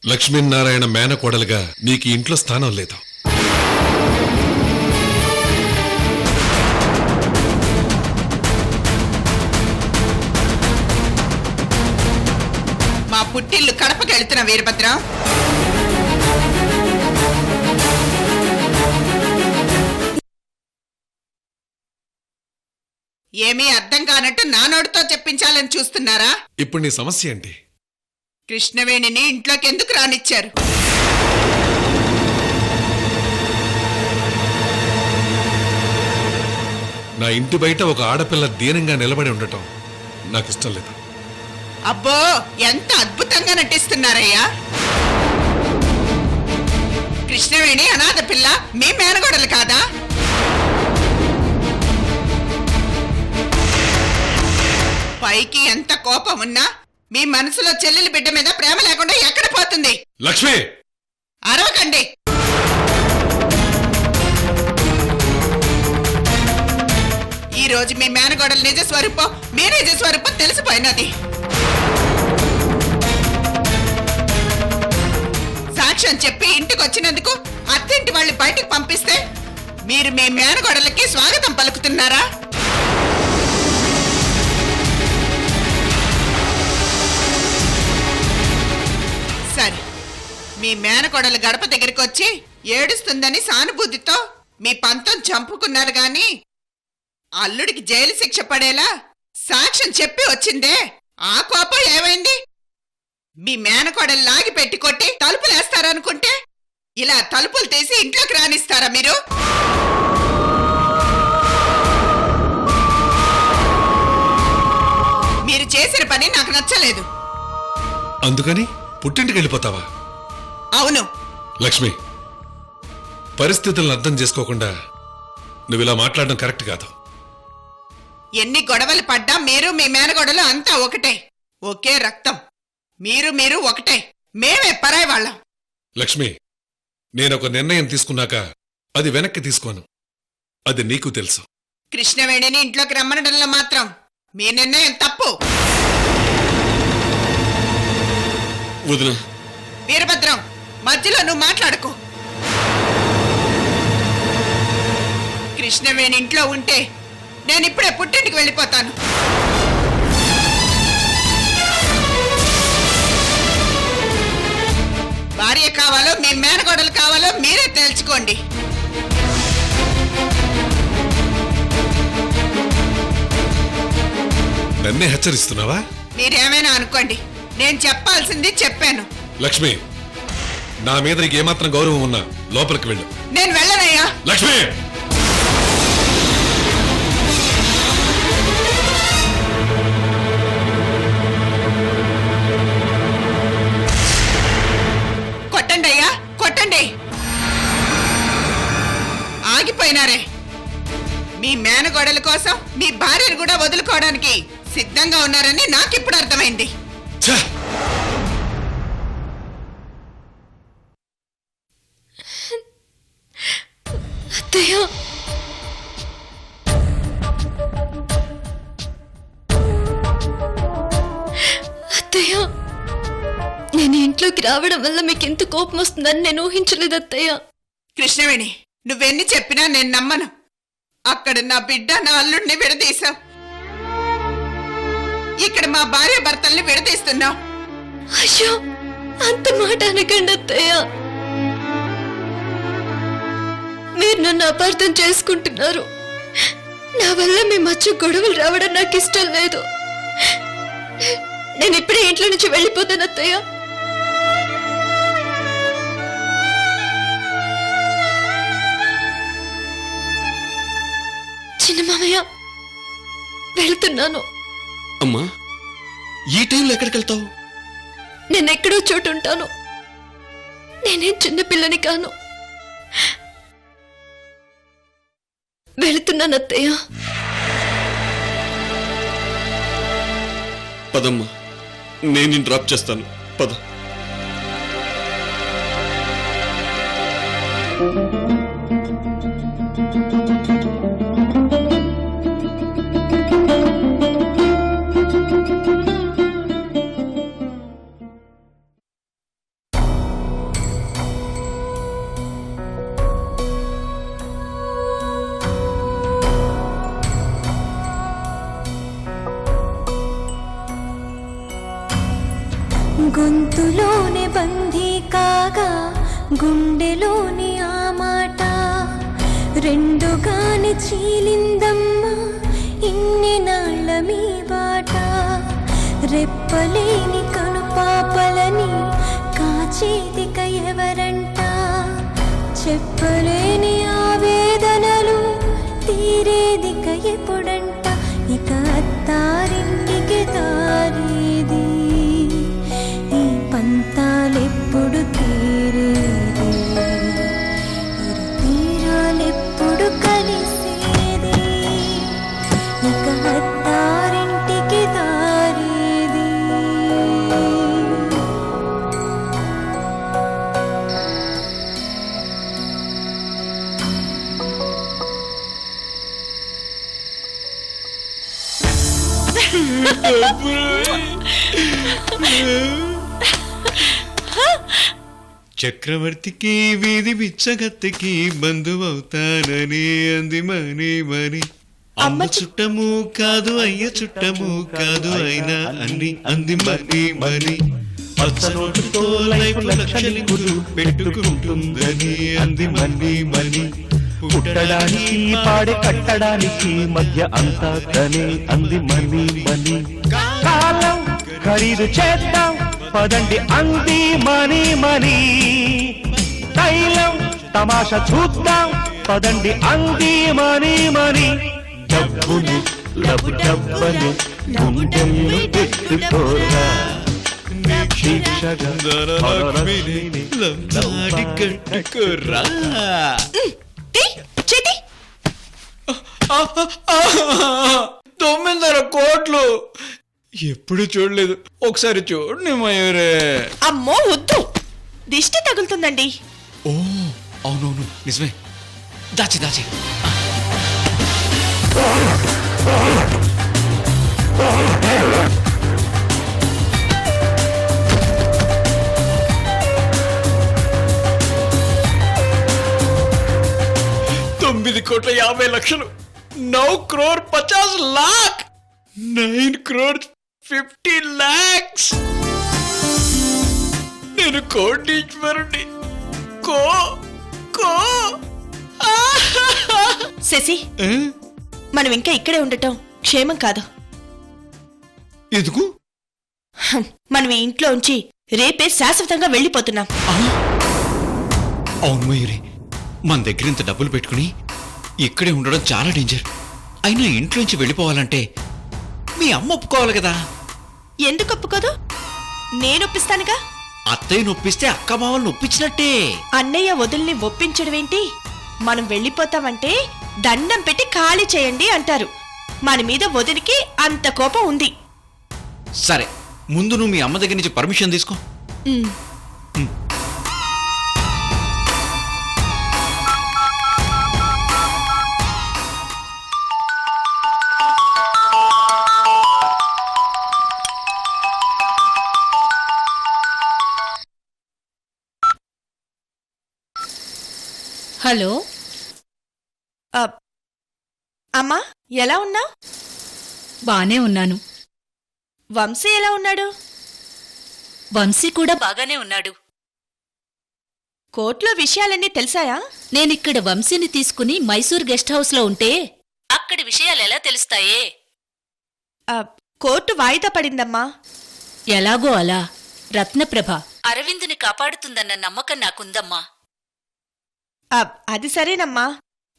లక్ష్మీనారాయణ మేనకోడలుగా నీకు ఇంట్లో స్థానం లేదు. మా పుట్టిల్లు కడపకి వెళ్తున్న వీరభద్రం, ఏమీ అర్థం కానట్టు నా నోటితో చెప్పించాలని చూస్తున్నారా? ఇప్పుడు నీ సమస్య ఏంటి? కృష్ణవేణిని ఇంట్లోకి ఎందుకు రానిచ్చారు? నా ఇంటి బయట ఒక ఆడపిల్ల దీనంగా నిలబడి ఉండటం నాకు ఇష్టం లేదు. అబ్బో, ఎంత అద్భుతంగా నటిస్తున్నారయ్యా! కృష్ణవేణి అనాథ పిల్ల, మీ మేనగోడలు కాదా? పైకి ఎంత కోపం ఉన్నా మీ మనసులో చెల్లెలి బిడ్డ మీద ప్రేమ లేకుండా ఎక్కడ పోతుంది? లక్ష్మి, అరవకండి. ఈ రోజు మీ మేనగోడల నిజ స్వరూపం, మీ నిజ స్వరూపం తెలిసిపోయినది. సాక్ష్యం చెప్పి ఇంటికి వచ్చినందుకు అత్తింటి వాళ్ళు బయటికి పంపిస్తే మీరు మీ మేనగోడలకి స్వాగతం పలుకుతున్నారా? సరే, మీ మేనకోడలు గడప దగ్గరికి వచ్చి ఏడుస్తుందని సానుభూతితో మీ పంతం చంపుకున్నారు గాని అల్లుడికి జైలు శిక్ష పడేలా సాక్ష్యం చెప్పి వచ్చిందే, ఆ కోపం ఏమైంది? మీ మేనకోడలు లాగి పెట్టి కొట్టి తలుపులేస్తారనుకుంటే ఇలా తలుపులు తీసి ఇంట్లోకి రానిస్తారా మీరు? మీరు చేసిన పని నాకు నచ్చలేదు. అందుకని పుట్టింటికి వెళ్ళిపోతావా? అవును. లక్ష్మి, పరిస్థితులను అర్థం చేసుకోకుండా నువ్వు ఇలా మాట్లాడడం కరెక్ట్ కాదు. ఎన్ని గొడవలు పడ్డా మీరు మీ మేనగొడలు అంతా ఒకటే, ఒకే రక్తం. మీరు ఒకటే, మేమే పరాయి వాళ్ళం. లక్ష్మి, నేనొక నిర్ణయం తీసుకున్నాక అది వెనక్కి తీసుకోను. అది నీకు తెలుసు. కృష్ణవేణిని ఇంట్లోకి రమ్మనడంలో మాత్రం మీ నిర్ణయం తప్పు. వదిన, వీరభద్రం, మధ్యలో నువ్వు మాట్లాడుకో. కృష్ణవేణి ఇంట్లో ఉంటే నేను ఇప్పుడే పుట్టింటికి వెళ్ళిపోతాను. భార్య కావాలో మీ మేనగోడలు కావాలో మీరే తేల్చుకోండి. నన్నే హెచ్చరిస్తున్నావా? మీరేమైనా అనుకోండి, నేను చెప్పాల్సింది చెప్పాను. లక్ష్మి, నా మీద నీకు ఏమాత్రం గౌరవం ఉన్నా లోపలికి వెళ్ళు. నేను వెళ్ళనయ్యా. లక్ష్మి, కొట్టండి అయ్యా, కొట్టండి. ఆగిపోయినారే. మీ మేనగోడల కోసం మీ భార్యను కూడా వదులుకోవడానికి సిద్ధంగా ఉన్నారని నాకిప్పుడు అర్థమైంది. ఛ! అత్తయ్య, అత్తయ్య, నేను ఇంట్లోకి రావడం వల్ల మీకు ఎంత కోపం వస్తుందని నేను ఊహించలేదు అత్తయ్య. కృష్ణవేణి, నువ్వెన్ని చెప్పినా నేను నమ్మను. అక్కడ నా బిడ్డ నా అల్లుడిని విడదీశావు, ఇక్కడ మా భార్య భర్తల్ని విడదీస్తున్నావు. అయ్యో, అంత మాట అనకండి అత్తయ్య. మీరు నన్ను అపార్థం చేసుకుంటున్నారు. నా వల్ల మీ మధ్య గొడవలు రావడం నాకు ఇష్టం లేదు. నేను ఇప్పుడే ఇంట్లో నుంచి వెళ్ళిపోతాను అత్తయ్య. చిన్న మామయ్య, వెళ్తున్నాను. అమ్మా, ఈ టైంలో ఎక్కడికి వెళ్తావు? నేనెక్కడో చోటు ఉంటాను. నేనేం చిన్నపిల్లని కాను. వెళుతున్నాను అత్తయ్య. పదమ్మా, నేను డ్రాప్ చేస్తాను. పద. గుండెలోని ఆ మాట రెండుగాని చీలిందమ్మా ఇన్ని నాళ్ళ మీ బాట రెప్పలేని కనుపాపలని కాచేదిక ఎవరంట చెప్పలేని ఆవేదనలు తీరేదిక ఎప్పుడంట ఇక అత్తారింటికి దారేది ఈ పంతాలెప్పుడు తీరేది ఇరు తీరాలెప్పుడు కలిసేది ఇక అత్తారింటికి దారేది చక్రవర్తికి వీధి బిచ్చగత్తెకి బంధువవుతానని అంది మని మని అమ్మ చుట్టము కాదు అయ్య చుట్టము కాదు అయినా అన్ని అంది మని మని పచ్చనోటుతో లైఫ్ లక్షలు పెట్టుకుంటుందని అంది మని మని పుట్టడానికి పాడి కట్టడానికి మధ్య అంతా తనే అంది మని మని కాలం ఖరీదు చేద్దాం పదండి అంది మని మని తైలం తమాషా చూద్దాం పదండి అంది మని మని డబ్బుని లబు డబ్బని గుండెల్ని పెట్టుకోరా శిక్షగా ధనలక్ష్మిని లంచాడి కట్టుకోరా చెటి 9.5 కోట్లు ఎప్పుడు చూడలేదు ఒకసారి చూడండి మయూరే అమ్మో వద్దు దిష్టి తగులుతుందండి ఓ అవునవును నిజమే దాచి దాచి $9 కోట్ల 50 లక్షలు 9 crore 50 लाख 9 crore 50 lakhs నేను కోటీశ్వరుడి కో కో శశి మనం ఇంకా ఇక్కడే ఉండటం క్షేమం కాదు ఎందుకు మనం ఈ ఇంట్లో ఉంచి రేపే శాశ్వతంగా వెళ్ళిపోతున్నాం అవును మయూరి మన దగ్గర ఇంత డబ్బులు పెట్టుకుని ఇక్కడే ఉండడం చాలా డేంజర్ అయినా ఇంట్లోంచి వెళ్ళిపోవాలంటే మీ అమ్మ ఒప్పుకోవాలి కదా ఎందుకు ఒప్పుకోదు నేను ఒప్పిస్తానుగా అత్తయ్య నొప్పిస్తే అక్క మావలు నొప్పించినట్టే అన్నయ్య వదుల్ని ఒప్పించడమేంటి మనం వెళ్ళిపోతామంటే దండం పెట్టి ఖాళీ చేయండి అంటారు మన మీద వదిలికి అంత కోపం ఉంది సరే ముందు నువ్వు మీ అమ్మ దగ్గర నుంచి పర్మిషన్ తీసుకో హలో అమ్మా ఎలా ఉన్నావు బానే ఉన్నాను. వంశీ ఎలా ఉన్నాడు వంశీ కూడా బాగానే ఉన్నాడు. కోర్టులో విషయాలన్నీ తెలిసాయా నేనిక్కడ వంశీని తీసుకుని మైసూర్ గెస్ట్ హౌస్లో ఉంటే అక్కడి విషయాలెలా తెలుస్తాయే? కోర్టు వాయిదా పడిందమ్మా. ఎలాగో అలా రత్నప్రభ అరవిందుని కాపాడుతుందన్న నమ్మకం నాకుందమ్మా. అది సరేనమ్మా,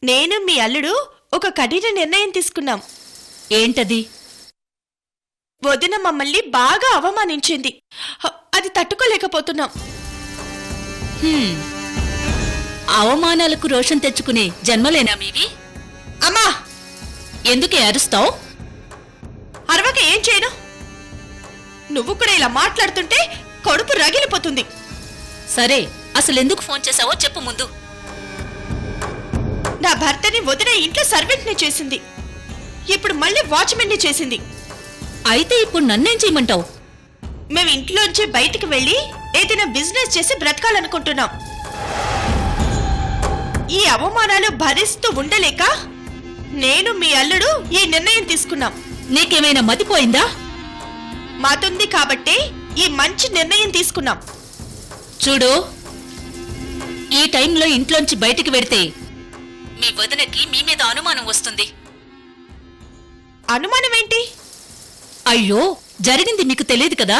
నేను మీ అల్లుడు ఒక కఠిన నిర్ణయం తీసుకున్నాం. ఏంటది? వదిన మమ్మల్ని బాగా అవమానించింది, అది తట్టుకోలేకపోతున్నాం. అవమానాలకు రోషం తెచ్చుకునే జన్మలేనా మీవి? అమ్మా, ఎందుకే అరుస్తావు? అరవక ఏం చేయను? నువ్వు కూడా ఇలా మాట్లాడుతుంటే కడుపు రగిలిపోతుంది. సరే, అసలెందుకు ఫోన్ చేశావో చెప్పు ముందు. నా భర్తని వదిన ఇంట్లో సర్వెంట్ని చేసింది, ఇప్పుడు మళ్ళీ వాచ్మెన్ని చేసింది. అయితే ఇప్పుడు నన్నేం చేయమంటావు? మేము ఇంట్లోంచి బయటికి వెళ్ళి ఏదైనా బిజినెస్ చేసి బ్రతకాలనుకుంటున్నాం. ఈ అవమానాలు భరిస్తూ ఉండలేక నేను మీ అల్లుడు ఈ నిర్ణయం తీసుకున్నాం. నీకేమైనా మతిపోయిందా? మాతుంది కాబట్టే ఈ మంచి నిర్ణయం తీసుకున్నాం. చూడు, ఈ టైంలో ఇంట్లోంచి బయటికి వెడితే మీ వదినకి మీ మీద అనుమానం వస్తుంది. అనుమానం ఏంటి? అయ్యో, జరిగింది మీకు తెలియదు కదా.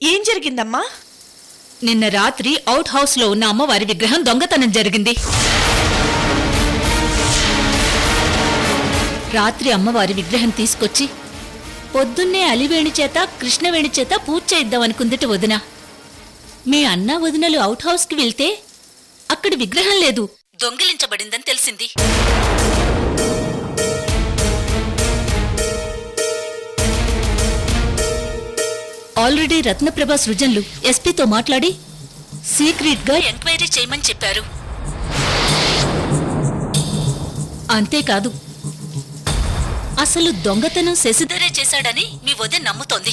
ఏం జరిగిందమ్మా? నిన్న రాత్రి అవుట్ హౌస్ లో ఉన్న అమ్మవారి విగ్రహం దొంగతనం జరిగింది. రాత్రి అమ్మవారి విగ్రహం తీసుకొచ్చి పొద్దున్నే అలివేణి చేత కృష్ణవేణి చేత పూజ చేద్దామనుకుందిట వదిన. మీ అన్న వదినలు అవుట్ హౌస్ కి వెళ్తే అక్కడ విగ్రహం లేదు, దొంగిలించబడిందని తెలిసింది. ఆల్రెడీ రత్నప్రభ సృజన్లు ఎస్పీతో మాట్లాడి సీక్రెట్ గా ఎంక్వైరీ చేయమని చెప్పారు. అంతేకాదు, అసలు దొంగతనం శశిధరే చేశాడని మీ వదిన నమ్ముతోంది.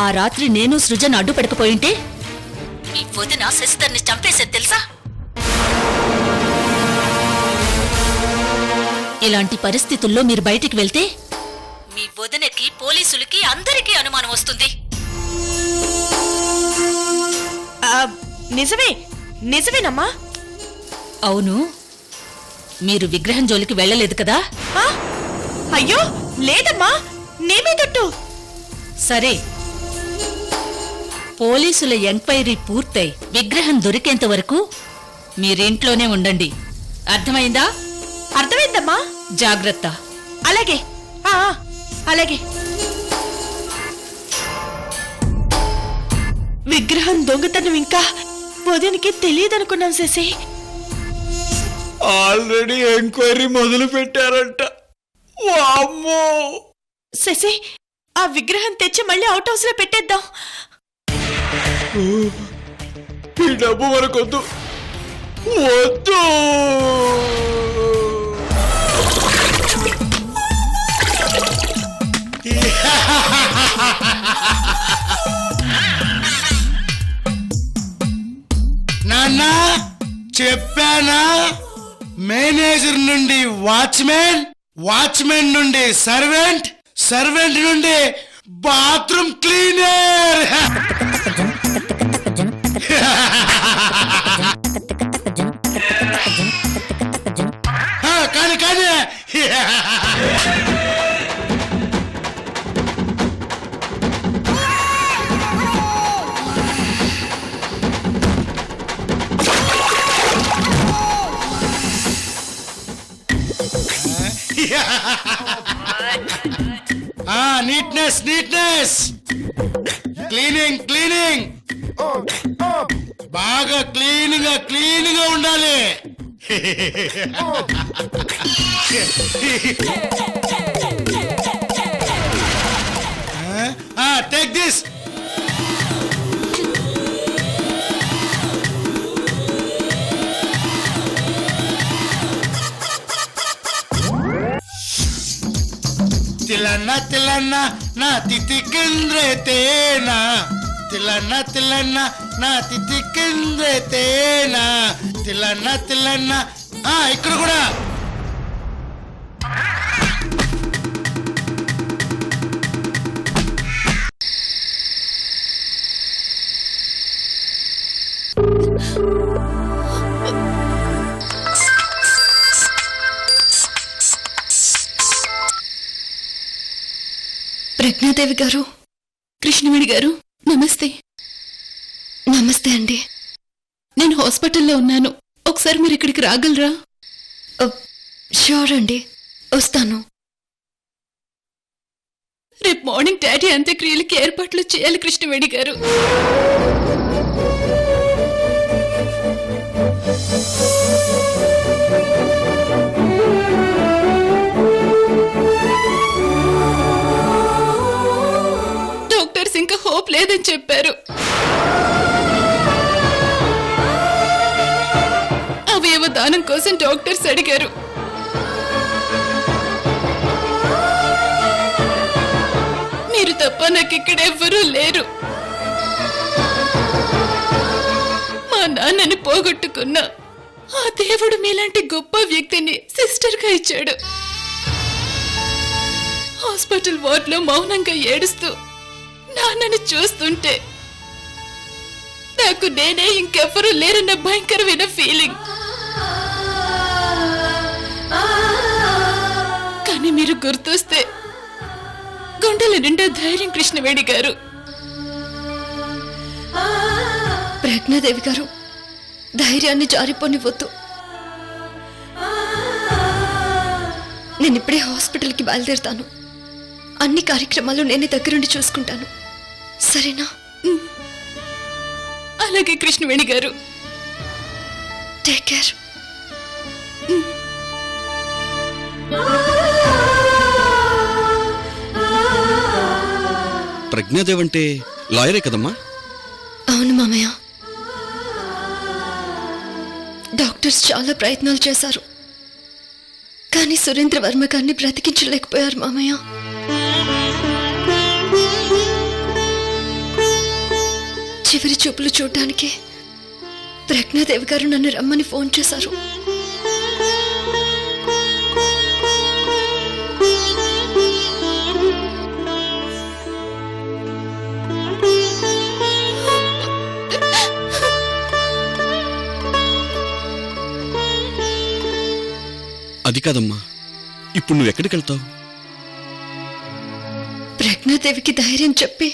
ఆ రాత్రి నేను సృజన్ అడ్డుపడకపోయింటే మీ వదిన శశిధర్ని చంపేసేది తెలుసా? ఇలాంటి పరిస్థితుల్లో మీరు బయటికి వెళ్తే మీ వదినకి, పోలీసులకి, అందరికీ అనుమానం వస్తుంది. నిజమేనమ్మా? అవును, మీరు విగ్రహం జోలికి వెళ్ళలేదు కదా? అయ్యో లేదమ్మా, నేమేదట్టు. సరే, పోలీసుల ఎంక్వైరీ పూర్తయి విగ్రహం దొరికేంత వరకు మీరింట్లోనే ఉండండి. అర్థమైందా? అర్థమైందమ్మా. జాగ్రత్త. అలాగే అలాగే. విగ్రహం దొంగతనం ఇంకా వదినికి తెలియదనుకున్నాం శశి. ఆల్రెడీ ఎంక్వైరీ మొదలు పెట్టారంట. వామ్మో! శశి, ఆ విగ్రహం తెచ్చి మళ్ళీ అవుట్ హౌస్ లో పెట్టేద్దాం. ఈ డబ్బు మనకొద్దు, వద్దు. నాన్న చెప్పానా? మేనేజర్ నుండి వాచ్మెన్, వాచ్మెన్ నుండి సర్వెంట్, సర్వెంట్ నుండి బాత్రూమ్ క్లీనర్. కానీ కానీ నీట్నెస్ నీట్నెస్, క్లీనింగ్ క్లీనింగ్, బాగా క్లీన్ గా ఉండాలి. Take this. తిలన్న తిలన్న నా తితికింద్రే తేనా, తిలన్న తిలన్న నా తితికింద్రే తేనా, తిలన్న తిలన్న. ఇక్కడ కూడా ప్రజ్ఞాదేవి గారు, కృష్ణవేణి గారు, నమస్తే. నమస్తే అండి. నేను హాస్పిటల్లో ఉన్నాను, ఒకసారి మీరు ఇక్కడికి రాగలరా? ష్యూర్ అండి, వస్తాను. రేపు మార్నింగ్ డాడీ అంత్యక్రియలకి ఏర్పాట్లు చేయాలి కృష్ణవేణి గారు. డాక్టర్స్ ఇంకా హోప్ లేదని చెప్పారు. అవయవ దానం కోసం డాక్టర్స్ అడిగారు. మీరు తప్ప నాకు ఇక్కడ ఎవ్వరూ లేరు. మా నాన్నని పోగొట్టుకున్నా ఆ దేవుడు మీలాంటి గొప్ప వ్యక్తిని సిస్టర్గా ఇచ్చాడు. హాస్పిటల్ వార్డులో మౌనంగా ఏడుస్తూ నాన్నని చూస్తుంటే నాకు నేనే ఇంకెవరూ లేరన్న భయంకరమైన ఫీలింగ్. కానీ మీరు గుర్తొస్తే గుండెల నిండా ధైర్యం కృష్ణవేణి గారు. ప్రజ్ఞాదేవి గారు, ధైర్యాన్ని జారిపోనివ్వద్దు. నేనిప్పుడే హాస్పిటల్కి బయలుదేరుతాను. అన్ని కార్యక్రమాలు నేనే దగ్గరుండి చూసుకుంటాను, సరేనా? అలాగే కృష్ణవేణి గారు. Take care. ప్రజ్ఞాదేవ్ అంటే లాయరే కదమ్మా? అవును మామయ్య. డాక్టర్స్ చాలా ప్రయత్నాలు చేశారు, కానీ సురేంద్ర వర్మ గారిని బ్రతికించలేకపోయారు మామయ్య. చివరి చూపులు చూడడానికి ప్రజ్ఞాదేవి గారు నన్ను రమ్మని ఫోన్ చేశారు. అది కాదమ్మా, ఇప్పుడు నువ్వు ఎక్కడికి వెళ్తావు? ప్రజ్ఞాదేవికి ధైర్యం చెప్పి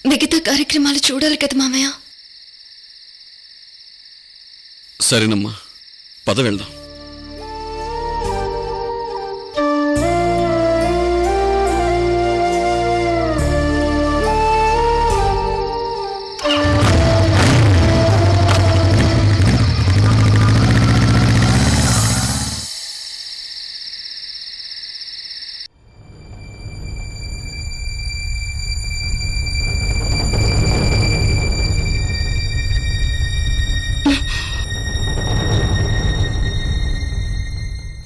మిగతా కార్యక్రమాలు చూడాలి కదా మామయ్య. సరేనమ్మా, పద వెళ్దాం.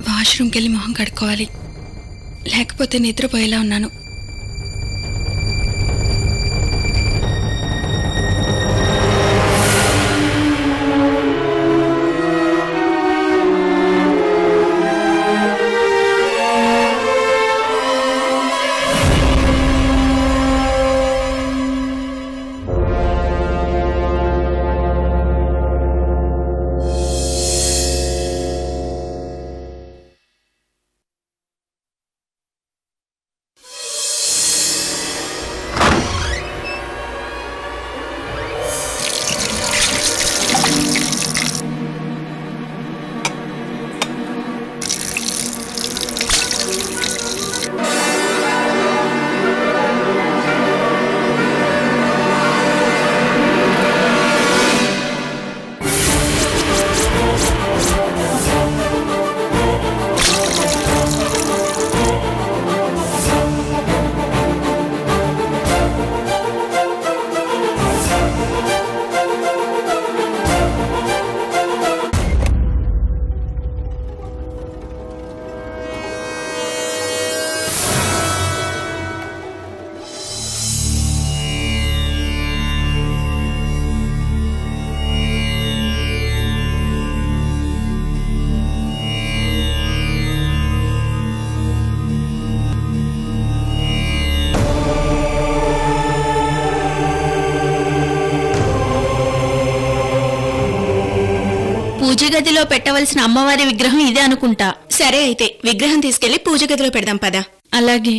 వాష్రూమ్కి వెళ్ళి మొహం కడుక్కోవాలి, లేకపోతే నిద్రపోయేలా ఉన్నాను. పూజ గదిలో పెట్టవలసిన అమ్మవారి విగ్రహం ఇదే అనుకుంటా. సరే అయితే విగ్రహం తీసుకెళ్లి పూజ గదిలో పెడదాం పద. అలాగే.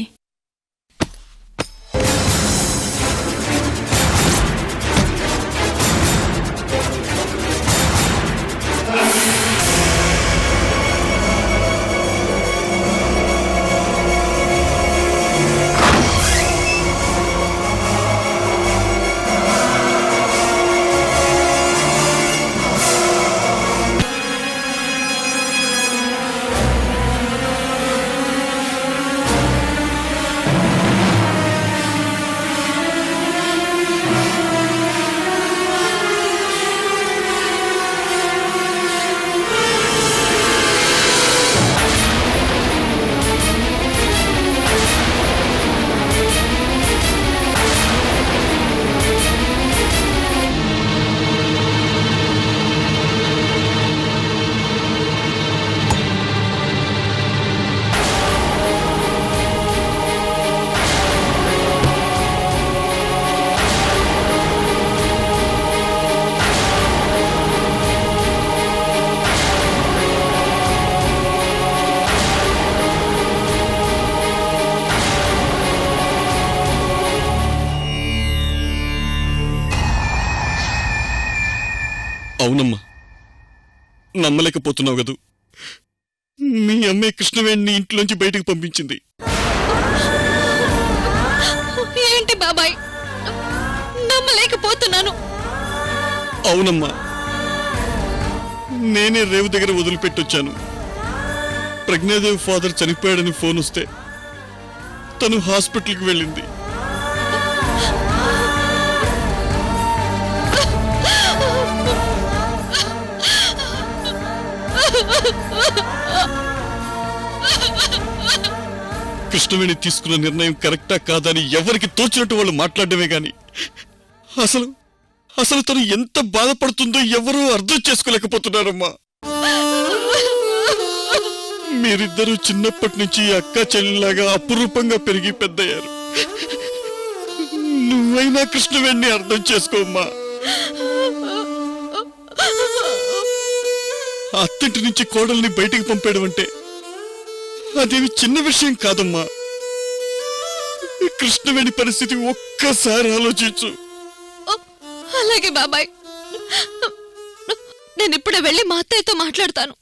అవునమ్మా, నమ్మలేకపోతున్నావు కదూ. మీ అమ్మాయి కృష్ణవేణిని ఇంట్లోంచి బయటకు పంపించింది. ఏంటి బాబాయ్, నమ్మలేకపోతున్నాను. అవునమ్మా, నేనే రేవు దగ్గర వదిలిపెట్టొచ్చాను. ప్రజ్ఞాదేవి ఫాదర్ చనిపోయాడని ఫోన్ వస్తే తను హాస్పిటల్కి వెళ్ళింది. కృష్ణవేణి తీసుకున్న నిర్ణయం కరెక్టా కాదా అని ఎవరికి తోచినట్టు వాళ్ళు మాట్లాడమే గాని అసలు తను ఎంత బాధపడుతుందో ఎవరూ అర్థం చేసుకోలేకపోతున్నారమ్మా. మీరిద్దరూ చిన్నప్పటి నుంచి అక్క చెల్లిలాగా అపురూపంగా పెరిగి పెద్దయ్యారు. నువ్వైనా కృష్ణవేణిని అర్థం చేసుకోమ్మా. అత్తింటి నుంచి కోడల్ని బయటికి పంపేయడం అంటే అదేమి చిన్న విషయం కాదమ్మా. కృష్ణవేణి పరిస్థితి ఒక్కసారి ఆలోచించు. అలాగే బాబాయ్, నేను ఇప్పుడే వెళ్ళి మా అత్తయ్యతో మాట్లాడతాను.